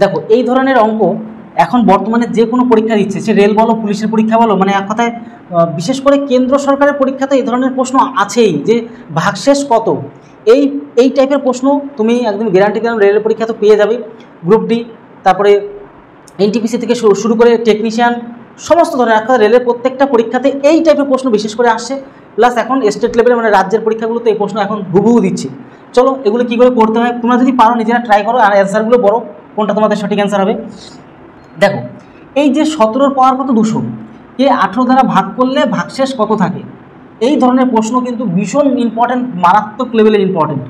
দেখো এই ধরনের অঙ্ক এখন বর্তমানে যে কোনো পরীক্ষা দিচ্ছে, সে রেল বলো, পুলিশের পরীক্ষা বলো, মানে এক কথায় বিশেষ করে কেন্দ্র সরকারের পরীক্ষাতে এই ধরনের প্রশ্ন আছেই, যে ভাগশেষ কত, এই টাইপের প্রশ্ন তুমি একদম গ্যারান্টি দিলাম রেলের পরীক্ষা তো পেয়ে যাবে। গ্রুপ ডি, তারপরে এনটিপিসি থেকে শুরু করে টেকনিশিয়ান, সমস্ত ধরনের এক কথা রেলের প্রত্যেকটা পরীক্ষাতে এই টাইপের প্রশ্ন বিশেষ করে আসছে। প্লাস এখন স্টেট লেভেলে মানে রাজ্যের পরীক্ষাগুলোতে এই প্রশ্ন এখন হুবহু দিচ্ছে। চলো এগুলো কী করে করতে হয় তোমরা যদি পারো নিজেরা ট্রাই করো, আর অ্যান্সারগুলো বলো কোনটা তোমাদের সঠিক অ্যান্সার হবে। দেখো এই যে 17 পাওয়ার কত 200 কে 18 দ্বারা ভাগ করলে ভাগশেষ কত থাকে, এই ধরনের প্রশ্ন কিন্তু ভীষণ ইম্পর্টেন্ট, মারাত্মক লেভেলের ইম্পর্টেন্ট।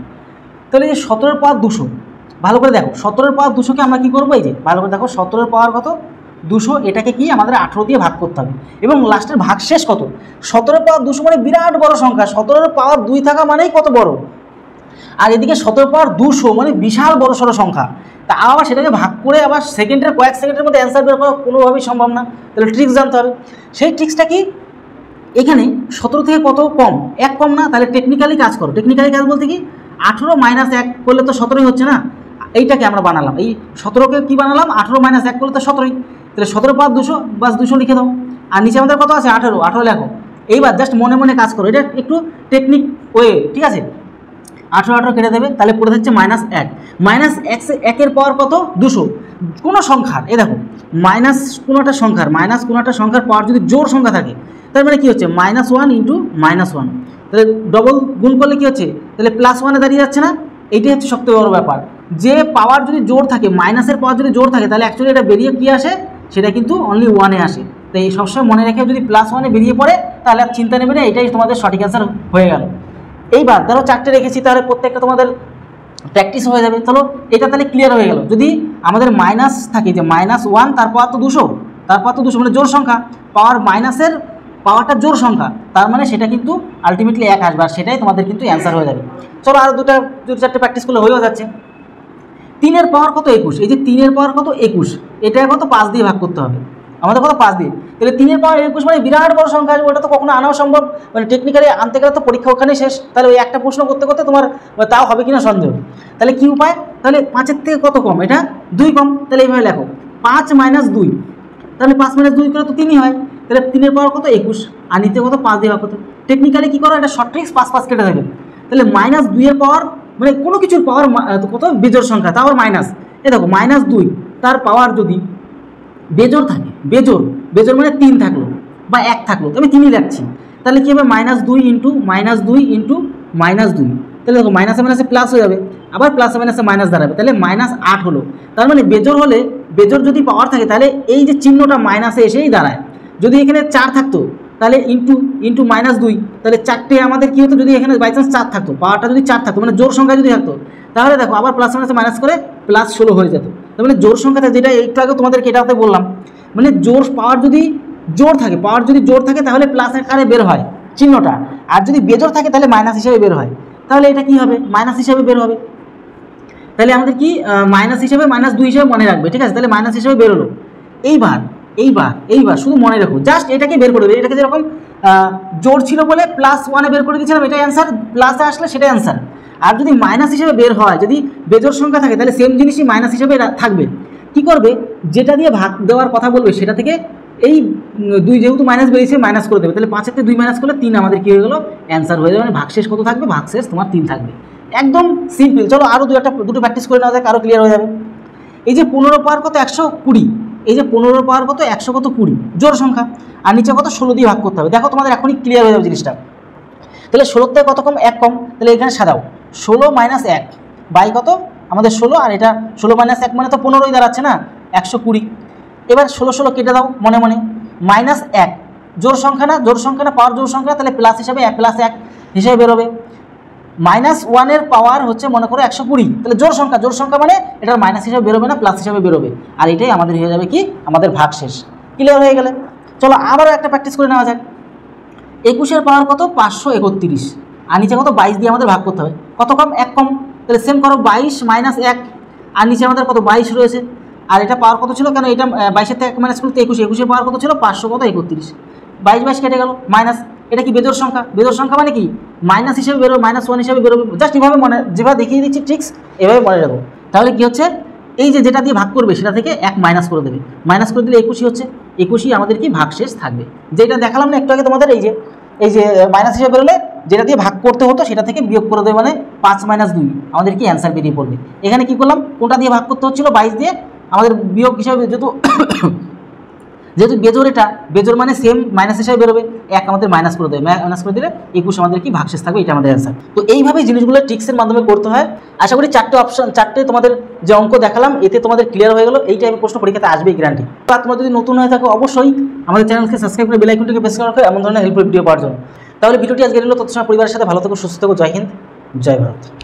তাহলে এই যে 17 পাওয়ার 200, ভালো করে দেখো 17 পাওয়ার 200কে আমরা কী করবো, এই যে ভালো করে দেখো 17 পাওয়ার কত 200, এটাকে কি আমাদের 18 দিয়ে ভাগ করতে হবে, এবং লাস্টের ভাগশেষ কত। 17 পাওয়ার 200 মানে বিরাট বড় সংখ্যা, 17 পাওয়ার 2 থাকা মানেই কত বড়, আর এদিকে 17 পাওয়ার 200 মানে বিশাল বড় সড়ো সংখ্যা। তা আবার সেটাকে ভাগ করে আবার কয়েক সেকেন্ডের মধ্যে অ্যান্সার বের করা কোনোভাবেই সম্ভব না, তাহলে ট্রিক্স জানতে হবে। সেই ট্রিক্সটা কি, এখানে 17 থেকে কত কম, 1 কম না, তাহলে টেকনিক্যালি কাজ করো। টেকনিক্যালি কাজ বলতে কি, 18 মাইনাস 1 করলে তো 17ই হচ্ছে না, এইটাকে আমরা বানালাম, এই 17কে কী বানালাম, 18 মাইনাস 1 করলে তো 17ই, তাহলে 17 পাওয়ার 200 বাস 200 লিখে দাও, আর নিচে আমাদের কত আছে 18 লেখো। এইবার জাস্ট মনে মনে কাজ করো, এটা একটু টেকনিক ওয়ে, ঠিক আছে। 18 কেটে দেবে, তাহলে পড়ে থাকছে -1, -1 পাওয়ার কত 200, কোনো সংখ্যার, এই দেখো মাইনাস কোনো একটা সংখ্যার পাওয়ার যদি জোড় সংখ্যা থাকে, তার মানে কী হচ্ছে -1 ইন্টু -1, তাহলে ডবল গুণ করলে কী হচ্ছে, তাহলে +1 দাঁড়িয়ে যাচ্ছে না। এইটাই হচ্ছে সবথেকে বড় ব্যাপার, যে পাওয়ার যদি জোড় থাকে, মাইনাসের পাওয়ার যদি জোড় থাকে, তাহলে অ্যাকচুয়ালি এটা বেরিয়ে কী আসে, সেটা কিন্তু অনলি 1-এ আসে। তাই এই সবসময় মনে রেখে যদি +1-এ বেরিয়ে পড়ে, তাহলে আর চিন্তা নেবে না, এটাই তোমাদের সঠিক অ্যান্সার হয়ে গেল। এইবার ধরো 4টে রেখেছি, তাহলে প্রত্যেকটা তোমাদের প্র্যাকটিস হয়ে যাবে। চলো এটা তাহলে ক্লিয়ার হয়ে গেল। যদি আমাদের মাইনাস থাকে, যে -1 তার পাওয়ার তো 200, মানে জোড় সংখ্যা, মাইনাসের পাওয়ারটা জোড় সংখ্যা, তার মানে সেটা কিন্তু আলটিমেটলি 1 আসবে, আর সেটাই তোমাদের কিন্তু অ্যান্সার হয়ে যাবে। চলো আরও দুটো 4টে প্র্যাকটিস করলে হয়েও যাচ্ছে। 3-এর পাওয়ার কত 21, এই যে 3-এর পাওয়ার কত 21, এটা কত 5 দিয়ে ভাগ করতে হবে আমাদের, কত 5 দিয়ে, তাহলে 3-এর পাওয়ার 21 মানে বিরাট বড় সংখ্যা, ওটা তো কখনো আনাও সম্ভব, মানে টেকনিক্যালি আনতে গেলে তো পরীক্ষা ওখানেই শেষ। তাহলে ওই একটা প্রশ্ন করতে করতে তোমার তাও হবে কিনা সন্দেহ। তাহলে কী উপায়, তাহলে 5-এর থেকে কত কম, এটা 2 কম, তাহলে এইভাবে লেখো 5 - 2, তাহলে 5 - 2 করে তো 3ই হয়, তাহলে 3-এর পাওয়ার কত 21, আর নিতে কত 5 দিয়ে ভাগ করতে। টেকনিক্যালি কী করো, এটা শর্ট ট্রিক্স, 5 কেটে দেবে, তাহলে -2-এর পাওয়ার মানে কোনো কিছুর পাওয়ার কত বেজোড় সংখ্যা, তাও মাইনাস, এ দেখো -2 তার পাওয়ার যদি বেজোড় থাকে, বেজোড় মানে 3 থাকলো বা 1 থাকলো, আমি 3ই রাখছি, তাহলে কী হবে -2 ইন্টু -2, তাহলে দেখো মাইনাসে মাইনাসে প্লাস হয়ে যাবে, আবার প্লাসে মাইনাসে মাইনাস দাঁড়াবে, তাহলে -8 হলো। তার মানে বেজোড় যদি পাওয়ার থাকে, তাহলে এই যে চিহ্নটা মাইনাসে এসেই দাঁড়ায়। যদি এখানে 4 থাকতো, তাহলে ইন্টু -2, তাহলে 4টে আমাদের কী হতো, যদি এখানে বাই চান্স 4 থাকতো, পাওয়ারটা যদি 4 থাকতো, মানে জোড় সংখ্যা যদি থাকতো, তাহলে দেখো আবার প্লাস মাইনাসে মাইনাস করে +16 হয়ে যেত। তার মানে জোড় সংখ্যাটা, যেটা একটু আগে তোমাদেরকে এটাতে বললাম, মানে পাওয়ার যদি জোড় থাকে, তাহলে প্লাস আকারে বের হয় চিহ্নটা, আর যদি বেজোড় থাকে তাহলে মাইনাস হিসেবে বের হয়, তাহলে এটা কি হবে মাইনাস হিসেবে বের হবে। তাহলে আমাদের কি মাইনাস হিসেবে -2 হিসেবে মনে রাখবে, ঠিক আছে, তাহলে মাইনাস হিসেবে বের হলো। এইবার শুধু মনে রাখো, জাস্ট এটাকে বের করে দেবে, এটাকে যেরকম জোড় ছিল বলে +1-এ বের করে দিয়েছিলাম, এটাই অ্যান্সার, প্লাসে আসলে সেটাই অ্যান্সার। আর যদি মাইনাস হিসেবে বের হয়, যদি বেজোড় সংখ্যা থাকে, তাহলে সেম জিনিসই মাইনাস হিসেবে থাকবে। কি করবে, যেটা দিয়ে ভাগ দেওয়ার কথা বলবে সেটা থেকে এই 2 যেহেতু মাইনাস বেরিয়েছে, মাইনাস করে দেবে, তাহলে 5-এর থেকে 2 মাইনাস করলে 3 আমাদের কী হয়ে গেলো, অ্যান্সার হয়ে যাবে। মানে ভাগশেষ কত থাকবে, ভাগশেষ তোমার 3 থাকবে, একদম সিম্পল। চলো আরও দুটো প্র্যাকটিস করে নেওয়া যাক, আরও ক্লিয়ার হয়ে যাবে। এই যে 15 পাওয়ার কত 120, এই যে 15 পাওয়ার কত 120 জোড় সংখ্যা, আর নিচে কত 16 দিয়ে ভাগ করতে হবে। দেখো তোমাদের এখনই ক্লিয়ার হয়ে যাবে জিনিসটা। তাহলে 16 থেকে কত কম, 1 কম, তাহলে এখানে সাজাও 16 - 1 বাই কত আমাদের 16, আর এটা 16 - 1 মানে তো 15ই দাঁড়াচ্ছে না, 120। এবার 16 কেটে দাও মনে মনে, -1 জোড় সংখ্যা না, পাওয়ার জোড় সংখ্যা, তাহলে প্লাস হিসাবে +1 হিসেবে বেরোবে। -1-এর পাওয়ার হচ্ছে মনে করো 120, তাহলে জোড় সংখ্যা মানে এটার মাইনাস হিসাবে বেরোবে না, প্লাস হিসাবে বেরোবে, আর এটাই আমাদের হয়ে যাবে কি আমাদের ভাগশেষ। ক্লিয়ার হয়ে গেলে চলো আবারও একটা প্র্যাকটিস করে নেওয়া যাক। 21-এর পাওয়ার কত 531, আর নিচে কত 22 দিয়ে আমাদের ভাগ করতে হবে, কত কম 1 কম, তাহলে সেম করো 22 - 1, আর নিচে আমাদের কত 22 রয়েছে, আর এটা পাওয়ার কত ছিল, কেন এটা 22-এর থেকে 1 মাইনাস করতে 21-এর পাওয়ার কত ছিল 531, 22 কেটে গেল মাইনাস, এটা কি বেজোড় সংখ্যা মানে কি মাইনাস হিসেবে বেরোবে, -1 হিসেবে বেরোবে। জাস্ট এভাবে যেভাবে দেখিয়ে দিচ্ছি ট্রিক্স, এভাবে মনে রাখো। তাহলে কি হচ্ছে এই যে যেটা দিয়ে ভাগ করবে সেটা থেকে 1 মাইনাস করে দেবে, মাইনাস করে দিলে 21 হচ্ছে, 21 আমাদের কি ভাগশেষ থাকবে। যেটা দেখালাম না একটু আগে তোমাদের, এই যে মাইনাস হিসেবে বেরোলে যেটা দিয়ে ভাগ করতে হতো সেটা থেকে বিয়োগ করে দেবে, মানে 5 মাইনাস 2 আমাদের কি অ্যান্সার বেরিয়ে পড়বে। এখানে কি করলাম, কোনটা দিয়ে ভাগ করতে হচ্ছিল, 22 দিয়ে, আমাদের বিয়োগ হিসাবে যেহেতু বেজোর, এটা বেজোর মানে সেম মাইনাস হিসাবে বেরোবে, 1 আমাদের মাইনাস করে দেবে, মাইনাস করে দিলে 21 আমাদের কি ভাগশেষ থাকবে, এটা আমাদের অ্যান্সার। তো এইভাবে জিনিসগুলো ট্রিক্সের মাধ্যমে করতে হয়। আশা করি 4টে অপশন, 4টে তোমাদের যে অঙ্ক দেখালাম এতে তোমাদের ক্লিয়ার হয়ে গেল। এই টাইপের প্রশ্ন পরীক্ষাতে আসবেই গ্যারান্টি। আর তোমরা যদি নতুন হয়ে থাকো অবশ্যই আমাদের চ্যানেলকে সাবস্ক্রাইব করে বেল আইকনটিকে প্রেস করে রাখো এমন ধরনের হেল্পফুল ভিডিও পাওয়ার জন্য। তাহলে ভিডিওটি আজকে এলো, তত সময় পরিবারের সাথে ভালো থেকো, সুস্থ থেকো। জয় হিন্দ, জয় ভারত।